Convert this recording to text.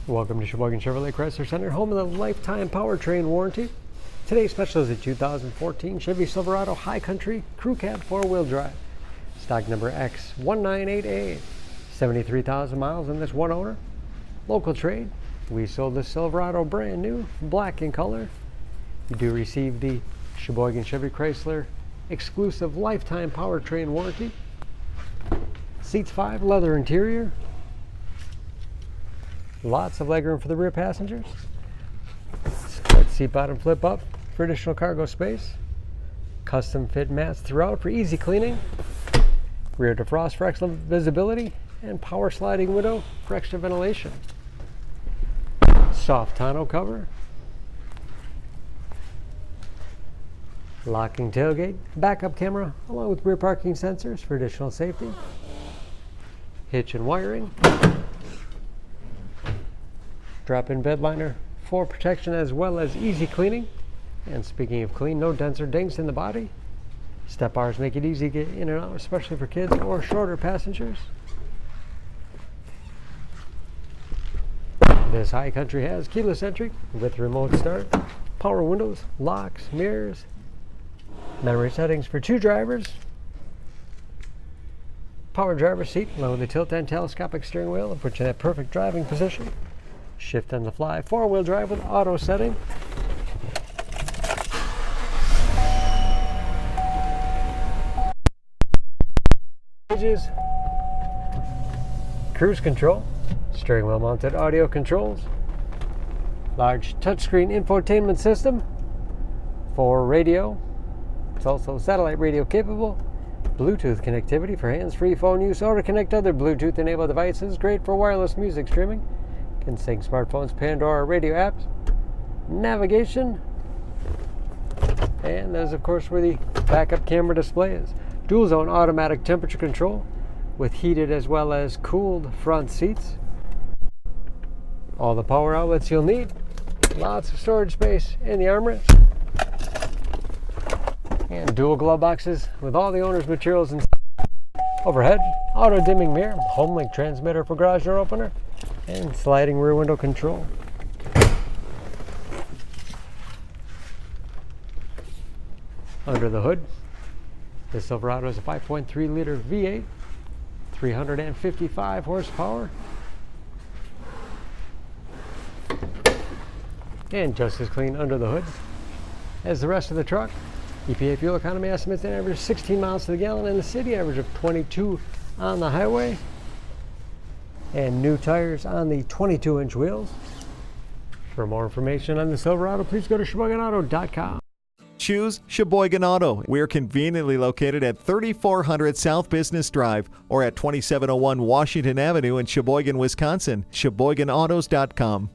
Welcome to Sheboygan Chevrolet Chrysler Center, home of the lifetime powertrain warranty. Today's special is a 2014 Chevy Silverado High Country Crew Cab 4-wheel drive. Stock number X198A. 73,000 miles in this one owner. Local trade. We sold this Silverado brand new, black in color. You do receive the Sheboygan Chevy Chrysler exclusive lifetime powertrain warranty. Seats 5, leather interior. Lots of legroom for the rear passengers. Split seat bottom flip up for additional cargo space. Custom fit mats throughout for easy cleaning. Rear defrost for excellent visibility. And power sliding window for extra ventilation. Soft tonneau cover. Locking tailgate. Backup camera along with rear parking sensors for additional safety. Hitch and wiring. Drop-in bed liner for protection as well as easy cleaning. And speaking of clean, no dents or dings in the body. Step bars make it easy to get in and out, especially for kids or shorter passengers. This High Country has keyless entry with remote start, power windows, locks, mirrors, memory settings for 2 drivers, power driver's seat along with the tilt and telescopic steering wheel to put you in that perfect driving position. Shift on the fly, 4-wheel drive with auto setting. Cruise control, steering wheel mounted audio controls, large touchscreen infotainment system for radio. It's also satellite radio capable. Bluetooth connectivity for hands-free phone use or to connect other Bluetooth enabled devices. Great for wireless music streaming. Can sync smartphones, Pandora, radio apps, navigation, and there's of course where the backup camera display is. Dual zone automatic temperature control with heated as well as cooled front seats. All the power outlets you'll need. Lots of storage space in the armrest. And dual glove boxes with all the owner's materials inside. Overhead, auto dimming mirror, HomeLink transmitter for garage door opener, and sliding rear window control. Under the hood, the Silverado is a 5.3 liter V8, 355 horsepower, and just as clean under the hood as the rest of the truck. EPA fuel economy estimates an average 16 miles to the gallon in the city, average of 22 on the highway, and new tires on the 22-inch wheels. For more information on the Silverado, please go to SheboyganAuto.com. Choose Sheboygan Auto. We're conveniently located at 3400 South Business Drive or at 2701 Washington Avenue in Sheboygan, Wisconsin. SheboyganAutos.com.